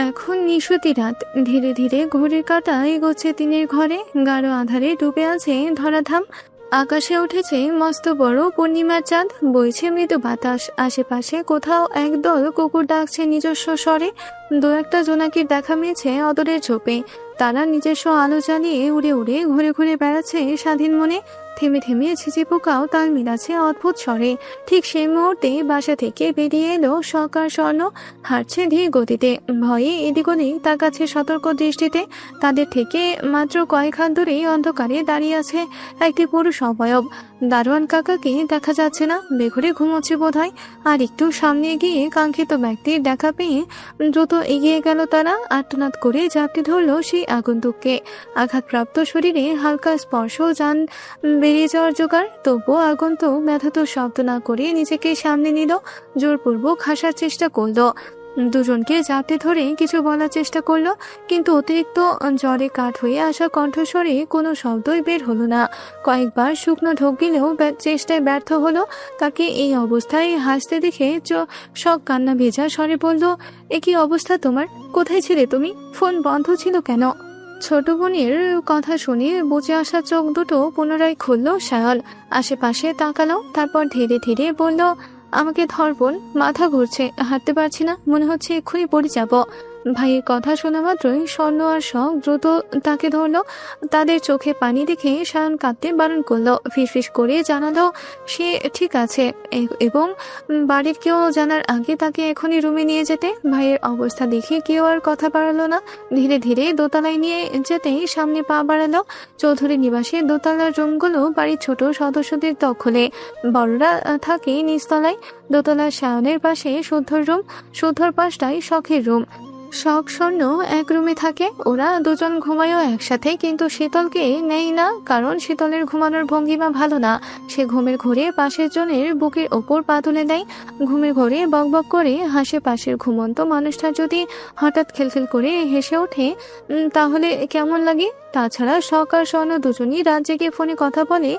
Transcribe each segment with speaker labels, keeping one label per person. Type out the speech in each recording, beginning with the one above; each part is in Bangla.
Speaker 1: এখন নিশুতি রাত। ধীরে ধীরে ঘড়ির কাঁটা এগোচ্ছে দিনের ঘরে। গাঢ় আধারে ডুবে আছে ধরাধাম। আকাশে উঠেছে মস্ত বড় পূর্ণিমার চাঁদ। বইছে মৃদু বাতাস। আশেপাশে কোথাও একদল কুকুর ডাকছে নিজস্ব স্বরে। দু একটা জোনাকির দেখা মিলছে অদূরের ঝোপে। তারা নিজস্ব আলো জ্বালিয়ে উড়ে উড়ে ঘুরে ঘুরে বেড়াচ্ছে স্বাধীন মনে। থেমে থেমে ঝিঝি পোকাও তাল মিলাচ্ছে অদ্ভুত স্বরে। ঠিক সেই মুহূর্তে বাসা থেকে বেরিয়ে এলো সকার স্বর্ণ। হাঁটছে ধীর গতিতে, ভয়ে এদিক ওদিক তাকাচ্ছে সতর্ক দৃষ্টিতে। তাদের থেকে মাত্র কয়েক হাত দূরেই অন্ধকারে দাঁড়িয়ে আছে একটি পুরুষ অবয়ব। দারোয়ান কাকাকে দেখা যাচ্ছে না, বেঘরে ঘুমোচ্ছে বোধ হয়। আর একটু সামনে গিয়ে কাঙ্ক্ষিত ব্যক্তির দেখা পেয়ে দ্রুত এগিয়ে গেল তারা। আর্তনাদ করে ঝাঁপটি ধরলো সেই আগন্তুককে। আঘাতপ্রাপ্ত শরীরে হালকা স্পর্শ যান বেরিয়ে যাওয়ার জোগাড়। তবুও আগন্তুক ব্যথাত শব্দ না করে নিজেকে সামনে নিল। জোরপূর্বক হাসার চেষ্টা করলো। দুজনকে জাপটে ধরে কিছু বলার চেষ্টা করলো, কিন্তু অতিরিক্ত জ্বরে কাঠ হয়ে আসা কণ্ঠস্বরে কোনো শব্দই বের হলো না। কয়েকবার শুকনো ঢোক গিলেও চেষ্টায় ব্যর্থ হলো। তাকে এই অবস্থায় হাসতে দেখে শখ কান্না ভেজা স্বরে বলল, এ কি অবস্থা তোমার? কোথায় ছিলে তুমি? ফোন বন্ধ ছিল কেন? ছোট বোনের কথা শুনে বুঝে আসা চোখ দুটো পুনরায় খুলল সায়ন। আশেপাশে তাকালো, তারপর ধীরে ধীরে বলল, আমাকে ধর বোন, মাথা ঘুরছে, হাঁটতে পারছি না, মনে হচ্ছে এক্ষুনি পড়ে যাব। ভাইয়ের কথা শোনা মাত্রই স্বর্ণ আর শখ দ্রুত তাকে ধরলো। তাদের চোখে পানি দেখে সায়ন কাঁদতে বারণ করলো। ফিসফিস করে জানালো সে ঠিক আছে এবং বাড়ির কেউ জানার আগে তাকে এখনই রুমে নিয়ে যেতে। ভাইয়ের অবস্থা দেখে কেউ আর কথা বাড়ালো না। ধীরে ধীরে দোতলায় নিয়ে যেতেই সামনে পা বাড়ালো। চৌধুরী নিবাসে দোতলার রুমগুলো বাড়ির ছোট সদস্যদের দখলে। বড়রা থাকে নিচতলায়। দোতলার সায়নের পাশে শুদ্ধর রুম, শুদ্ধর পাশটাই শখের রুম। শখ স্বর্ণ এক রুমে থাকে। ওরা দুজন ঘুমায়ও একসাথে, কিন্তু শীতলকে নেই না, কারণ শীতলের ঘুমানোর ভঙ্গিমা ভালো না। সে ঘুমের ঘোরে পাশের জনের বুকের ওপর পা তুলে দেয়। ঘুমের ঘোরে বকবক করে হাসে। পাশের ঘুমন্ত মানুষটা যদি হঠাৎ খেলখেল করে হেসে ওঠে তাহলে কেমন লাগে? তাছাড়া শখ আর স্বর্ণ দুজনই রাত জেগে ফোনে কথা বলে।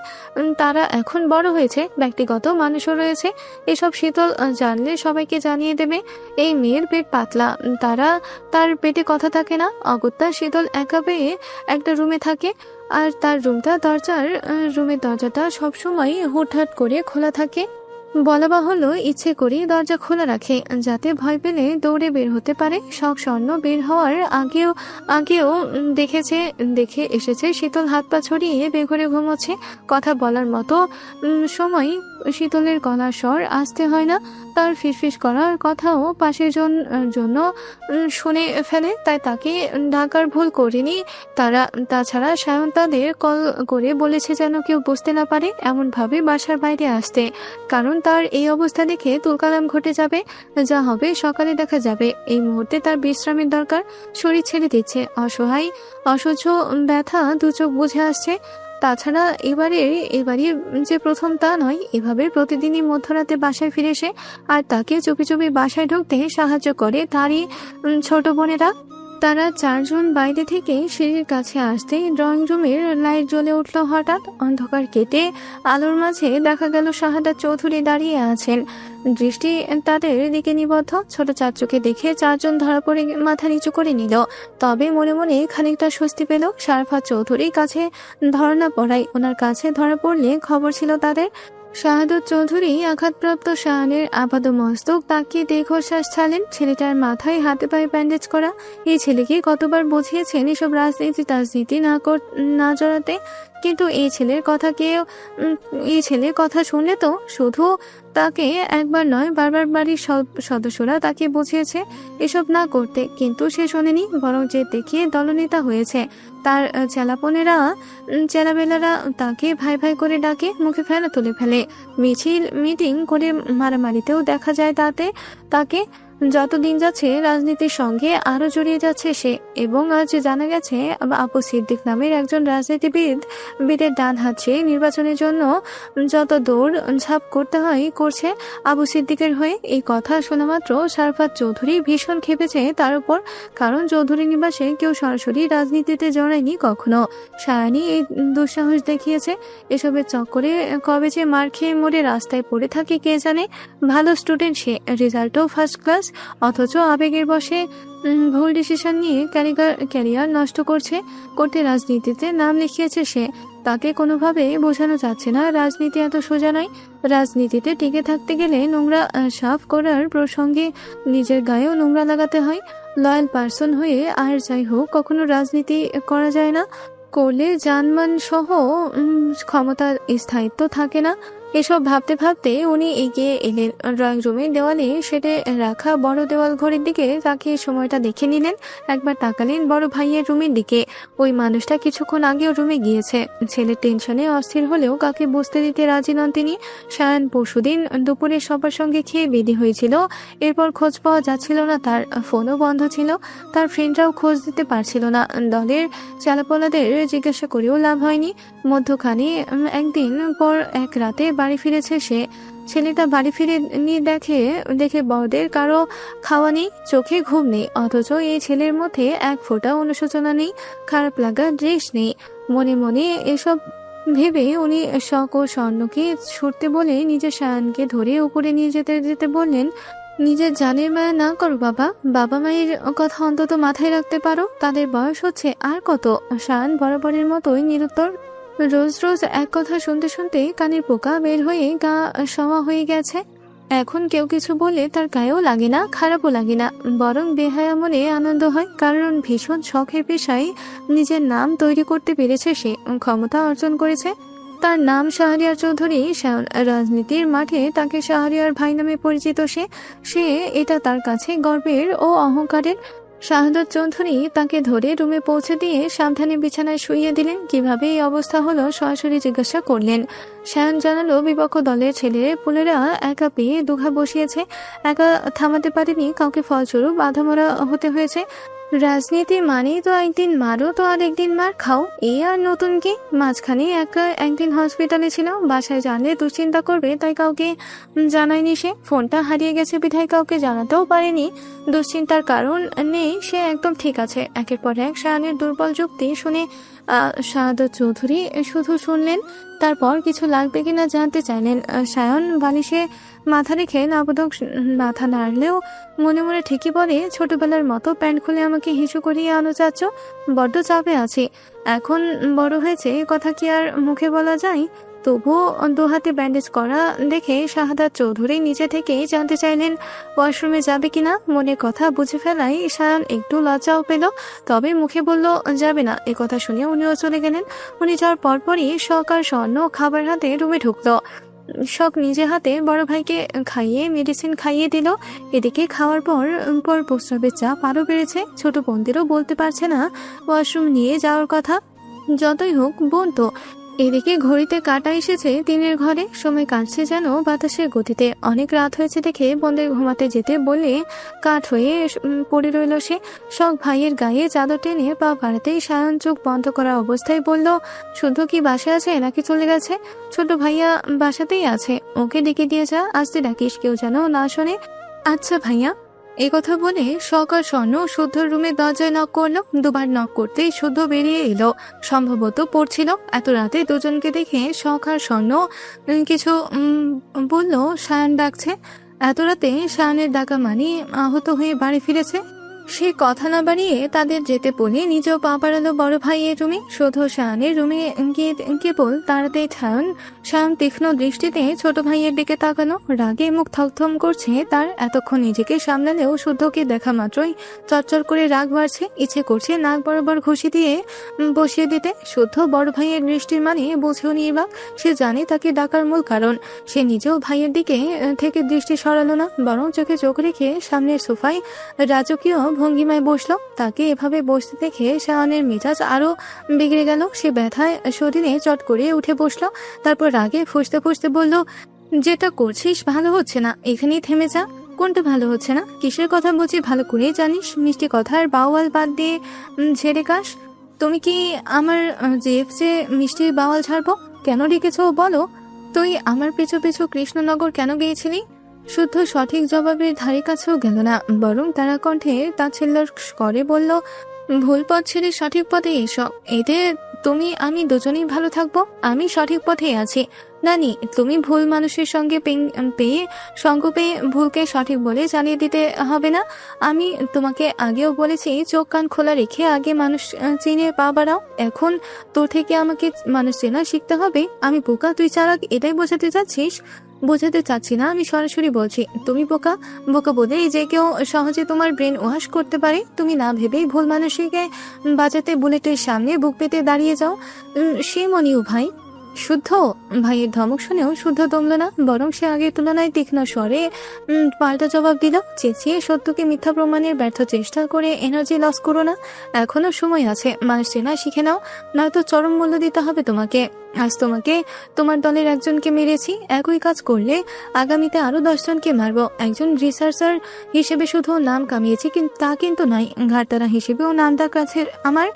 Speaker 1: তারা এখন বড় হয়েছে, ব্যক্তিগত মানুষও রয়েছে। এসব শীতল জানলে সবাইকে জানিয়ে দেবে। এই মেয়ের পেট পাতলা, তার পেটে কথা থাকে না। অগত্যা শীতল একা পেয়ে একটা রুমে থাকে, আর তার রুমের দরজাটা সবসময় হুটহাট করে খোলা থাকে। বলা বাহুল্য, ইচ্ছে করে দরজা খোলা রাখে যাতে ভয় পেলে দৌড়ে বের হতে পারে। শখ স্বর্ণ বের হওয়ার আগেও দেখে এসেছে শীতল হাত পা ছড়িয়ে বেঘরে ঘুমোচ্ছে। কথা বলার মতো সময় শীতলের গলার স্বর আসতে হয় না। তার ফিসফিস করার কথাও পাশের জন্য শুনে ফেলে, তাই তাকে ডাকার ভুল করেনি তারা। তাছাড়া সায়ন তাদের কল করে বলেছে যেন কেউ বুঝতে না পারে এমন ভাবে বাসার বাইরে আসতে, কারণ তার এই অবস্থা দেখে তুলকালাম ঘটে যাবে। যা হবে সকালে দেখা যাবে। এই মুহূর্তে তার বিশ্রামের দরকার। শরীর ছেড়ে দিচ্ছে, অসহায়, অসহ্য ব্যথা দু চোখ বুঝে আসছে। তাছাড়া এবারে যে প্রথম তা নয়। এভাবে প্রতিদিনই মধ্যরাতে বাসায় ফিরে এসে আর তাকে চুপি চুপি বাসায় ঢুকতে সাহায্য করে তারই ছোট বোনেরা। তারা চারজন বাইরে থেকে সিঁড়ির কাছে আসতেই ড্রয়িং রুমের লাইট জ্বলে উঠল হঠাৎ। অন্ধকার কেটে আলোর মাঝে দেখা গেল শাহাদাত চৌধুরী দাঁড়িয়ে আছেন। দৃষ্টি তাদের দিকে নিবদ্ধ। ছোট চাচুকে দেখে চারজন ধরা পড়ে মাথা নিচু করে নিল। তবে মনে মনে খানিকটা স্বস্তি পেল। শারাফাত চৌধুরীর কাছে ধরা না পড়ায় ওনার কাছে ধরা পড়লে খবর ছিল তাদের। শাহাদত চৌধুরী আঘাতপ্রাপ্ত শাহানের আপাদ মস্তক তাকিয়ে দীর্ঘশ্বাস ছাড়লেন। ছেলেটার মাথায় হাতে পায়ে ব্যান্ডেজ করা। এই ছেলেকে কতবার বুঝিয়েছেন এসব রাজনীতি না জড়াতে, কিন্তু এই ছেলের কথা শুনলে তো শুধু তাকে একবার নয় বারবার বাড়ির সব সদস্যরা তাকে বুঝিয়েছে এসব না করতে, কিন্তু সে শোনেনি, বরং যে দেখিয়ে দলনেতা হয়েছে। তার চেলাবেলারা তাকে ভাই ভাই করে ডাকে, মুখে ফেলা তুলে ফেলে। মিটিং করে মারামারিতেও দেখা যায় তাকে। যতদিন যাচ্ছে রাজনীতির সঙ্গে আরো জড়িয়ে যাচ্ছে সে। এবং আজ জানা গেছে আবু সিদ্দিক নামের একজন রাজনীতিবিদের ডান হাত সে নির্বাচনের জন্য যত দৌড় ঝাঁপ করতে হয় করছে আবু সিদ্দিকের হয়ে। এই কথা শোনা মাত্র শারাফাত চৌধুরী ভীষণ খেপেছে তার উপর, কারণ চৌধুরী নিবাসে কেউ সরাসরি রাজনীতিতে জড়ায়নি কখনো। সায়ানি এই দুঃসাহস দেখিয়েছে। এসবের চক্করে কবে যে মার খেয়ে মরে রাস্তায় পড়ে থাকে কে জানে। ভালো স্টুডেন্ট সে, রেজাল্টও ফার্স্ট ক্লাস, অথচ আবেগের বশে ভুল ডিসিশন নিয়ে ক্যারিয়ার নষ্ট করতে রাজনীতিতে নাম লিখিয়েছে সে। তাকে কোনোভাবে বোঝানো যাচ্ছে না রাজনীতি এত সোজা নয়। রাজনীতিতে টিকে থাকতে গেলে নোংরা সাফ করার প্রসঙ্গে নিজের গায়েও নোংরা লাগাতে হয়। লয়াল পার্সন হয়ে আর যাই হোক কখনো রাজনীতি করা যায় না, করলে জানমান সহ ক্ষমতার স্থায়িত্ব থাকে না। এসব ভাবতে ভাবতে উনি এগিয়ে এলেন ড্রয়িং রুমের দেওয়ালে সেটে রাখা বড় দেওয়াল ঘড়ির দিকে তাকিয়ে সময়টা দেখে নিলেন। একবার তাকালেন বড় ভাইয়ের রুমের দিকে। ওই মানুষটা কিছুক্ষণ আগেও রুমে গিয়েছে। ছেলের টেনশনে অস্থির হলেও কাকে বুঝতে দিতে রাজি নন তিনি। সায়ান পরশুদিন দুপুরে সবার সঙ্গে খেয়ে বেদি হয়েছিল। এরপর খোঁজ পাওয়া যাচ্ছিল না, তার ফোনও বন্ধ ছিল, তার ফ্রেন্ডরাও খোঁজ দিতে পারছিল না। দলের চালাপলাদের জিজ্ঞাসা করেও লাভ হয়নি। মধ্যখানে একদিন পর এক রাতে বাড়ি ফিরেছে সে। ছেলেটা বাড়ি ফিরে দেখে বড়দের কারো খাওয়া নেই, চোখে ঘুম নেই, অথচ এই ছেলের মধ্যে এক ফোঁটা অনুশোচনা নেই, খারাপ লাগা ড্রেস নেই। মনে মনে এসব ভেবে উনি শখ ও স্বর্ণকে ছুটতে বলে নিজের সায়ানকে ধরে উপরে নিয়ে যেতে বললেন। নিজের জানের মায়া না করো বাবা, বাবা মায়ের কথা অন্তত মাথায় রাখতে পারো, তাদের বয়স হচ্ছে আর কত। সায়ান বরাবরের মতোই নিরুত্তর। রোজ রোজ এক কথা শুনতে শুনতে কানের পোকা বের হয়ে গা সওয়া হয়ে গেছে। এখন কেউ কিছু বললে তার গায়েও লাগে না, খারাপও লাগে না, বরং বেহায়া মনে আনন্দ হয়, কারণ ভীষণ শখের পেশায় নিজের নাম তৈরি করতে পেরেছে সে, ক্ষমতা অর্জন করেছে। তার নাম শাহরিয়ার চৌধুরী। রাজনীতির মাঠে তাকে শাহরিয়ার ভাই নামে পরিচিত সে এটা তার কাছে গর্বের ও অহংকারের। শাহাদত চৌধুরী তাকে ধরে রুমে পৌঁছে দিয়ে সাবধানে বিছানায় শুইয়ে দিলেন। কিভাবে এই অবস্থা হলো সরাসরি জিজ্ঞাসা করলেন। শায়ান জানালো বিপক্ষ দলের পুলেরা একা পেয়ে দুঘা বসিয়েছে, একা থামাতে পারেনি, কাউকে ফলস্বরূপ বাধামরা হতে হয়েছে। রাজনীতি মানেই তো একদিন মারো তো আর একদিন মার খাও, এই আর নতুন কি। মাঝখানে একদিন হসপিটালে ছিল, বাসায় জানলে দুশ্চিন্তা করবে তাই কাউকে জানায়নি সে। ফোনটা হারিয়ে গেছে বিধায় কাউকে জানাতেও পারেনি। দুশ্চিন্তার কারণ নেই, সে একদম ঠিক আছে। একের পর এক শায়ানের দুর্বল যুক্তি শুনে শাহাদত চৌধুরী শুধু শুনলেন, তারপর কিছু লাগবে কিনা জানতে চাইলেন। সায়ন বালিশে মাথা রেখে নাবদক মাথা নাড়লেও মনে মনে ঠিকই বলে, ছোটবেলার মতো প্যান্ট খুলে আমাকে হিসু করিয়ে আনো চাচ্ছ, বড্ড চাপে আছি। এখন বড় হয়েছে কথা কি আর মুখে বলা যায়। তবুও দুহাতে ব্যান্ডেজ করা দেখে শাহাদাত চৌধুরী নিজে থেকেই জানতে চাইলেন ওয়াশরুমে যাবে কিনা। মনের কথা বুঝে ফেলাই সায়ন একটু লজ্জাও পেল, তবে মুখে বলল যাবে না। এ কথা শুনে উনিও চলে গেলেন। উনি যাওয়ার পরপরই শখ আর স্বর্ণ খাবার হাতে রুমে ঢুকলো। শখ নিজে হাতে বড় ভাইকে খাইয়ে মেডিসিন খাইয়ে দিল। এদিকে খাওয়ার পর প্রস্রাবের চাপ আরও বেড়েছে। ছোট বোনদেরও বলতে পারছে না ওয়াশরুম নিয়ে যাওয়ার কথা। যতই হোক বোন তো। এদিকে ঘড়িতে কাটা এসেছে দিনের ঘরে, সময় কাটছে যেন বাতাসের গতিতে। অনেক রাত হয়েছে দেখে বোনদের ঘুমাতে যেতে বলে কাঠ হয়ে পড়ে রইল সে। শখ ভাইয়ের গায়ে চাদর টেনে পা বাড়াতেই সায়ন চোখ বন্ধ করা অবস্থায় বলল, শুদ্ধ কি বাসায় আছে নাকি চলে গেছে? ছোট ভাইয়া বাসাতেই আছে, ওকে ডেকে দিয়ে যা, আসতে ডাকিস, কেউ যেন না শোনে। আচ্ছা ভাইয়া। এই কথা বলে শখ আর স্বর্ণ শুদ্ধর রুমের দরজায় নক করলো। দুবার নক করতেই শুদ্ধ বেরিয়ে এলো, সম্ভবত পড়ছিল। এত রাতে দুজনকে দেখে শখ আর স্বর্ণ কিছু বলল সায়ান ডাকছে। এত রাতে সায়ানের ডাকা মানে আহত হয়ে বাড়ি ফিরেছে। সে কথা না বাড়িয়ে তাদের যেতে বলে নিজেও পা বাড়ালো বড় ভাইয়ের রুমে। শুধু সায়ানের রুমে গিয়ে কেবল তাড়াতে সায়ন তীক্ষ্ণ দৃষ্টিতে ছোট ভাইয়ের দিকে তাকানো। রাগে মুখ থমথম করছে তার। এতক্ষণ নিজেকে সামলালেও শুদ্ধকে দেখা মাত্রই চরচর করে রাগ বাড়ছে। ইচ্ছে করছে নাক বরাবর ঘুষি দিয়ে বসিয়ে দিতে। শুদ্ধ বড় ভাইয়ের দৃষ্টির মানে বুঝেও নির্বাক। সে জানে তাকে ডাকার মূল কারণ। সে নিজেও ভাইয়ের দিকে থেকে দৃষ্টি সরালো না, বরং চোখে চোখ রেখে সামনের সোফায় রাজকীয় ভঙ্গিমায় বসলো। তাকে এভাবে বসতে দেখে শায়নের মেজাজ আরো বিগড়ে গেল। সে ব্যথায় শরীরে চট করে উঠে বসলো। তারপর রাগে ফুঁসতে ফুঁসতে বলল, যেটা করছিস ভালো হচ্ছে না, এখানেই থেমে যা। কোনটা ভালো হচ্ছে না? কিসের কথা বলছি ভালো করেই জানিস। মিষ্টি কথার বাওয়াল বাদ দিয়ে ঝেড়ে কাস। তুমি কি আমার জেফ যে মিষ্টির বাওয়াল ছাড়বো? কেন ডেকেছো বলো? তুই আমার পিছু পিছু কৃষ্ণনগর কেন গিয়েছিলি? শুদ্ধ সঠিক জবাবের ধারে কাছেও গেল না, বরং তারা কণ্ঠে তাচ্ছিল্য করে বলল, ভুল পথ ছেড়ে সঠিক পথে এসো। এতে তুমি আমি দুজনেই ভালো থাকবো। আমি সঠিক পথে আছি নানি। তুমি ভুল মানুষের সঙ্গে পেয়ে সঙ্গ পেয়ে ভুলকে সঠিক বলে জানিয়ে দিতে হবে না। আমি তোমাকে আগেও বলেছি, চোখ কান খোলা রেখে আগে মানুষ চিনে পা বাড়াও। এখন তোর থেকে আমাকে মানুষ চেনা শিখতে হবে। আমি বোকা, তুই চালাক, এটাই বোঝাতে চাচ্ছিস? বোঝাতে চাচ্ছি না, আমি সরাসরি বলছি তুমি বোকা। বোকা বলে যে কেউ সহজে তোমার ব্রেন ওয়াশ করতে পারে। তুমি না ভেবেই ভুল মানুষকে বাজাতে বুলেটের সামনে বুক পেতে দাঁড়িয়ে যাও। সে মনিও ভাই। শুদ্ধ ভাইয়ের ধমক শুনেও শুদ্ধ দমল না, বরং সে আগের তুলনায় তীক্ষ্ণ স্বরে পাল্টা জবাব দিল, চেঁচিয়ে সত্যকে মিথ্যা প্রমাণের ব্যর্থ চেষ্টা করে এনার্জি লস করো না। এখনো সময় আছে, মানুষ চেনা শিখে নাও, নয়তো চরম মূল্য দিতে হবে তোমাকে। আজ তোমাকে তোমার দলের একজনকে মেরেছি, একই কাজ করলে আগামীতে আরো 10 জনকে মারবো। একজন রিসার্চার হিসেবে শুধু নাম কামিয়েছি, কিন্তু তা কিন্তু নয়, ঘাটতারা হিসেবেও নামটা কাছে আমার।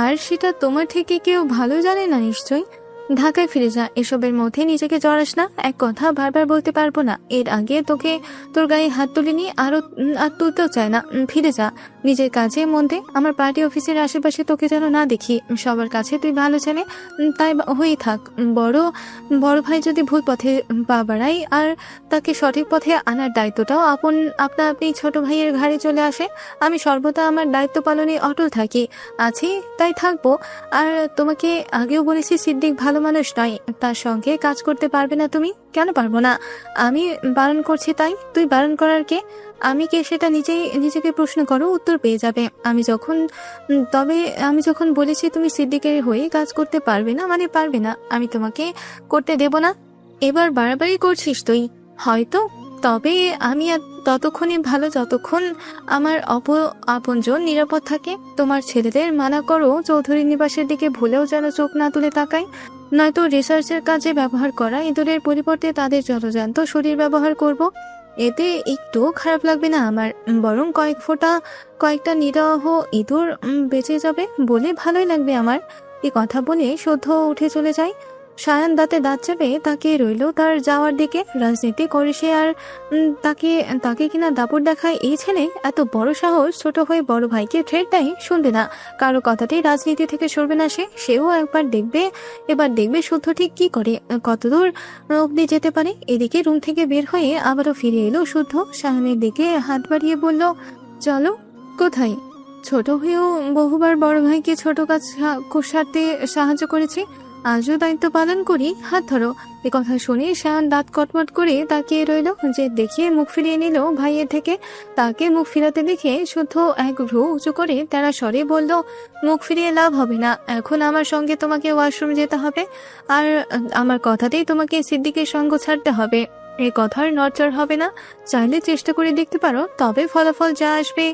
Speaker 1: আর সেটা তোমার থেকে কেউ ভালো জানে না নিশ্চয়ই। ঢাকায় ফিরে যা, এসবের মধ্যে নিজেকে জড়াস না। এক কথা বারবার বলতে পারবো না। এর আগে তোকে তোর গায়ে হাত তুলিনি, আর তুলতেও চায় না। ফিরে যা, নিজের কাজে মন দে। আমার পার্টি অফিসের আশেপাশে তোকে যেন না দেখি। সবার কাছে তুই ভালো ছেলে, তাই হয়েই থাক। বড় বড় ভাই যদি ভুল পথে পা বাড়াই, আর তাকে সঠিক পথে আনার দায়িত্বটাও আপনা আপনি ছোট ভাইয়ের ঘাড়ে চলে আসে, আমি সর্বদা আমার দায়িত্ব পালনে অটল থাকি, আছি, তাই থাকবো। আর তোমাকে আগেও বলেছি, সিদ্দিক ভালো মানুষ নয়, তার সঙ্গে কাজ করতে পারবে না তুমি। কেন পারবো না? আমি বারণ করছি তাই? তুই বারণ করার কে? আমি কে সেটা নিজেকে প্রশ্ন করো, উত্তর পেয়ে যাবে। আমি যখন বলেছি তুমি সিদ্দিকের হয়ে কাজ করতে পারবে না, মানে পারবে না, আমি তোমাকে করতে দেব না। এবার বাড়াবাড়ি করছিস তুই হয়তো। তবে আমি ততক্ষণই ভালো যতক্ষণ আমার আপনজন নিরাপদ থাকে। তোমার ছেলেদের মানা করো চৌধুরী নিবাসের দিকে ভুলেও যেন চোখ না তুলে তাকায়, নয়তো রিসার্চের কাজে ব্যবহার করা ইঁদুরের পরিবর্তে তাদের জলজান্ত শরীর ব্যবহার করব। এতে একটু খারাপ লাগবে না আমার, বরং কয়েকটা নিরহ ইঁদুর বেঁচে যাবে বলে ভালোই লাগবে আমার। এই কথা বলে শুদ্ধ উঠে চলে যায়। সায়ান দাঁতে দাঁত চেপে তাকিয়ে রইল তার যাওয়ার দিকে। রাজনীতি করে সে, আর তাকে কিনা দাপট দেখায় এই ছেলে। এত বড় সাহস, ছোট হয়ে বড় ভাইকে থ্রেট দেয়। শুনবে না, কারো কথাতেই রাজনীতি থেকে সরবে না সেও এবার দেখবে শুদ্ধ ঠিক কি করে, কতদূর অব্দি যেতে পারে। এদিকে রুম থেকে বের হয়ে আবারও ফিরে এলো শুদ্ধ। সায়ানের দিকে হাত বাড়িয়ে বলল, চলো। কোথায়? ছোট হয়েও বহুবার বড় ভাইকে ছোট কাজ সারতে সাহায্য করেছি, আজও দায়িত্ব পালন করি, হাত ধরো। এ কথা শুনে শায়ান দাঁত কটমট করে তাকিয়ে রইল, যে দেখিয়ে মুখ ফিরিয়ে নিল ভাইয়ের থেকে। তাকে মুখ ফিরাতে দেখে শুদ্ধ এক ভ্রু উঁচু করে তারা স্বরে বলল, মুখ ফিরিয়ে লাভ হবে না, এখন আমার সঙ্গে তোমাকে ওয়াশরুম যেতে হবে, আর আমার কথাতেই তোমাকে সিদ্দিকের সঙ্গ ছাড়তে হবে। এ কথার নড়চড় হবে না। চাইলে চেষ্টা করে দেখতে পারো, তবে ফলাফল যা আসবে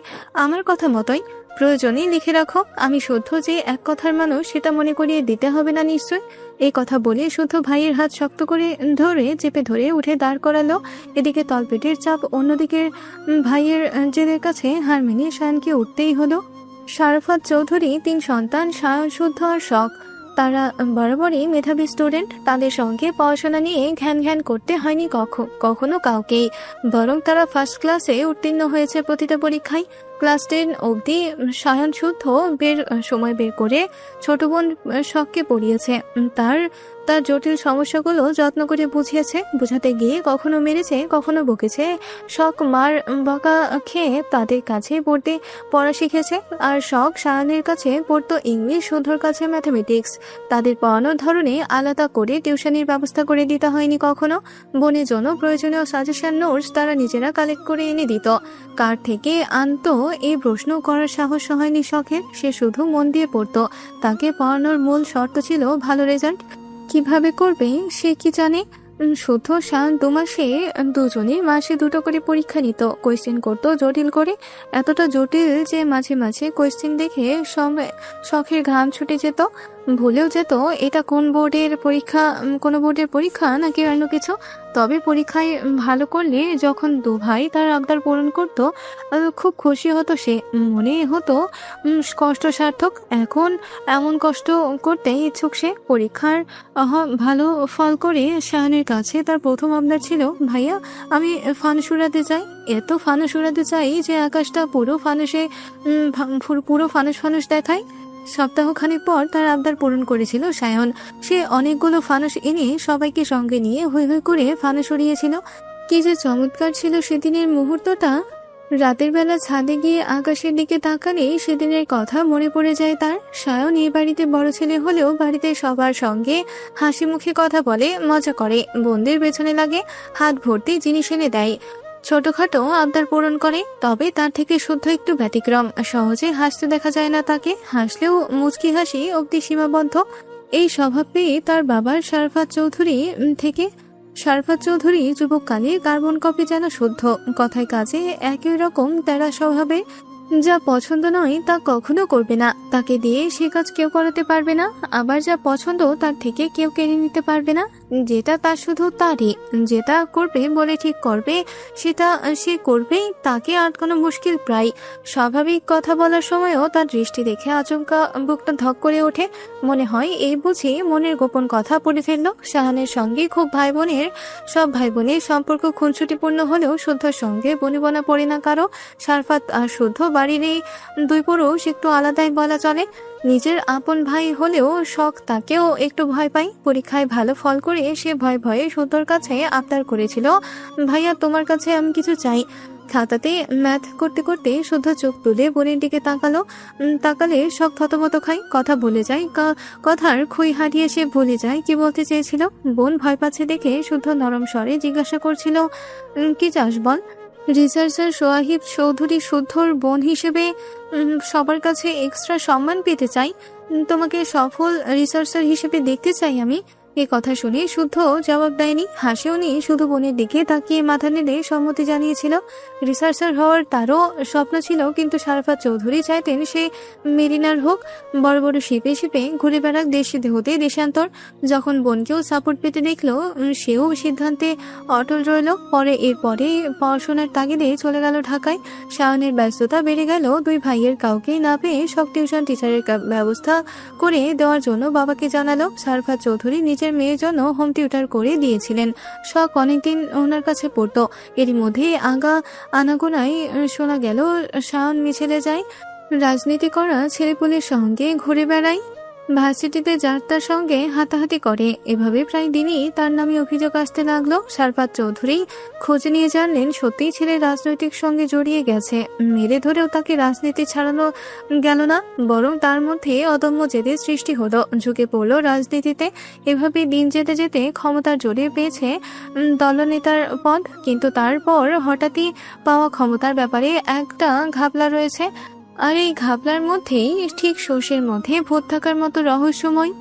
Speaker 1: আমার কথা মতোই। প্রয়োজনে লিখে রাখো, আমি শুদ্ধ যে এক কথার মানুষ সেটা মনে করিয়ে দিতে হবে না নিশ্চয়। এই কথা বলে শুদ্ধ ভাইয়ের হাত শক্ত করে চেপে ধরে উঠে দাঁড় করালো। এদিকে তলপেটের চাপ, অন্যদিকে ভাইয়ের জেদের কাছে হার মেনে শায়ানকে উঠতেই হলো। শারাফাত চৌধুরী 3 সন্তান, শায়ান, শুদ্ধ আর শখ। তারা বরাবরই মেধাবী স্টুডেন্ট। তাদের সঙ্গে পড়াশোনা নিয়ে ঘ্যান করতে হয়নি কখনো কাউকেই, বরং তারা ফার্স্ট ক্লাসে উত্তীর্ণ হয়েছে প্রতিটা পরীক্ষায়। ক্লাস 10 অবধি সায়ন শুদ্ধ সময় বের করে ছোট বোন শখকে পড়িয়েছে। তার জটিল সমস্যাগুলো যত্ন করে বুঝাতে গিয়ে কখনো মেরেছে, কখনো বকেছে। শখ মার বকা খেয়ে তাদের কাছে পড়া শিখেছে, আর শখ সায়নের কাছে পড়তো ইংলিশ, শুদ্ধর কাছে ম্যাথামেটিক্স। তাদের পড়ানোর ধরনে আলাদা করে টিউশনির ব্যবস্থা করে দিতে হয়নি কখনো। বোনের জন্য প্রয়োজনীয় সাজেশন নোটস তারা নিজেরা কালেক্ট করে এনে দিত। কার থেকে আনতো এই প্রশ্ন করার সাহস হয়নি শখের। সে শুধু মন দিয়ে পড়তো। তাকে পড়ানোর মূল শর্ত ছিল ভালো রেজাল্ট। কিভাবে করবে সে কি জানে। শুদ্ধ সায়ন 2 মাসে দুজনে মাসে 2টো করে পরীক্ষা নিত। কোয়েশ্চেন করতো জটিল করে, এতটা জটিল যে মাঝে মাঝে কোয়েশ্চেন দেখে শখের ঘাম ছুটে যেত। ভুলেও যেত এটা কোন বোর্ডের পরীক্ষা, কোনো বোর্ডের পরীক্ষা নাকি অন্য কিছু। তবে পরীক্ষায় ভালো করলে যখন দু ভাই তার আবদার পূরণ করত, খুব খুশি হতো সে। মনে হতো কষ্ট সার্থক। এখন এমন কষ্ট করতে ইচ্ছুক সে। পরীক্ষার ভালো ফল করে শায়নের কাছে তার প্রথম আবদার ছিল, ভাইয়া আমি ফানুস উড়াতে চাই। এত ফানুস উড়াতে চাই যে আকাশটা পুরো ফানুসে পুরো ফানুস ফানুস দেখায়। সপ্তাহখানেক পর তার আবদার পূরণ করেছিল সায়ন। সে অনেকগুলো ফানুস এনে সবাইকে সঙ্গে নিয়ে হৈ হৈ করে ফানুস উড়িয়েছিল। কি যে চমৎকার ছিল সেদিনের মুহূর্তটা। রাতের বেলা ছাদে গিয়ে আকাশের দিকে তাকালে সেদিনের কথা মনে পড়ে যায় তার। সায়ন এই বাড়িতে বড় ছেলে হলেও বাড়িতে সবার সঙ্গে হাসি মুখে কথা বলে, মজা করে, বোনদের পেছনে লাগে, হাত ভর্তি জিনিস এনে দেয়, ছোটখাটো আবদার পূরণ করে। তবে তার থেকে শুদ্ধ একটু ব্যতিক্রম। সহজে হাসতে দেখা যায় না তাকে। হাসলেও মুচকি হাসি অব্দি সীমাবদ্ধ। এই স্বভাব পেয়ে তার বাবার শারফাত চৌধুরী যুবককালে কার্বন কপি যেন শুদ্ধ। কথায় কাজে একই রকম তেরা স্বভাবে। যা পছন্দ নয় তা কখনো করবে না। তাকে দিয়ে সে কাজ কেউ করাতে পারবে না। আবার যা পছন্দ তার থেকে কেউ কেড়ে নিতে পারবে না। যেটা তার শুধু তারই। যেটা করবে বলে ঠিক করবে সেটা সে করবেই। তাকে আটকানো মুশকিল প্রায়। স্বাভাবিক কথা বলার সময়ও তার দৃষ্টি দেখে আচমকা বুকটা ধক করে ওঠে। মনে হয় এই বুঝি মনের গোপন কথা পড়ে ফেললো। শাহানের সঙ্গে খুব সব ভাই বোনের সম্পর্ক খুনসুটিপূর্ণ হলেও শুদ্ধর সঙ্গে বনিবনা পড়ে না কারো। শারফাত আর শুদ্ধ বাড়ির এই দুই পুরুষ একটু আলাদাই বলা চলে। নিজের আপন ভাই হলেও শখ তাকেও একটু ভয় পাই। পরীক্ষায় ভালো ফল করে সে ভয়ে ভয়ে শুদ্ধর কাছে আবদার করেছিল, ভাইয়া তোমার কাছে আমি কিছু চাই। খাতাতে ম্যাথ করতে করতে শুদ্ধ চোখ তুলে বোনের দিকে তাকালে শখ থতমত খায়। কথা ভুলে যায়, কথার খুই হারিয়ে সে ভুলে যায় কি বলতে চেয়েছিল। বোন ভয় পাচ্ছে দেখে শুদ্ধ নরম স্বরে জিজ্ঞাসা করছিল, কি চাস বল। রিসার্চার সোয়াহিব চৌধুরী শুদ্ধর বোন হিসেবে সবার কাছে এক্সট্রা সম্মান পেতে চাই। তোমাকে সফল রিসার্চার হিসেবে দেখতে চাই আমি। এ কথা শুনে শুদ্ধ জবাব দেয়নি, হাসিও নি। শুধু বোনের দিকে তাকিয়ে মাথা নেড়ে সম্মতি জানিয়েছিল। রিসার্চার হওয়ার তারও স্বপ্ন ছিল, কিন্তু শারফাত চৌধুরী চাইতেন সে মেরিনার হোক, বড় বড় শিপে শিপে ঘুরে বেড়াক দেশে হতে দেশান্তর। যখন বোনকেও সাপোর্ট পেতে দেখলো, সেও সিদ্ধান্তে অটল রইল। এরপরে পড়াশোনার তাগিদে চলে গেল ঢাকায়। শাওনের ব্যস্ততা বেড়ে গেল। দুই ভাইয়ের কাউকে না পেয়ে সব টিউশন টিচারের ব্যবস্থা করে দেওয়ার জন্য বাবাকে জানালো। শারফাত চৌধুরী নিজের মেয়ের জন্য হোম টিউটার করে দিয়েছিলেন। শখ অনেকদিন ওনার কাছে পড়তো। এরই মধ্যে আনাগোনায় শোনা গেল শাওন মিছিলে যায়, রাজনীতি করা ছেলেপুলের সঙ্গে ঘুরে বেড়ায়, ভার্সিটিতে যার তার সঙ্গে হাতাহাতি করে। এভাবে প্রায় দিনই তার নামে অভিযোগ আসতে লাগলো। শারফাত চৌধুরী খোঁজ নিয়ে জানলেন সত্যিই ছেলে রাজনৈতিক সঙ্গে জড়িয়ে গেছে। মেরে ধরেও তাকে রাজনীতি ছাড়ানো গেল না, বরং তার মধ্যে অদম্য জেদের সৃষ্টি হলো। ঝুঁকে পড়লো রাজনীতিতে। এভাবে দিন যেতে যেতে ক্ষমতার জোরে পেয়েছে দলনেতার পদ। কিন্তু তারপর হঠাৎই পাওয়া ক্ষমতার ব্যাপারে একটা ঘাপলা রয়েছে। আর এই ঘাপলার মধ্যেই ঠিক শোষের মধ্যে ভূত থাকার মতো রহস্যময়।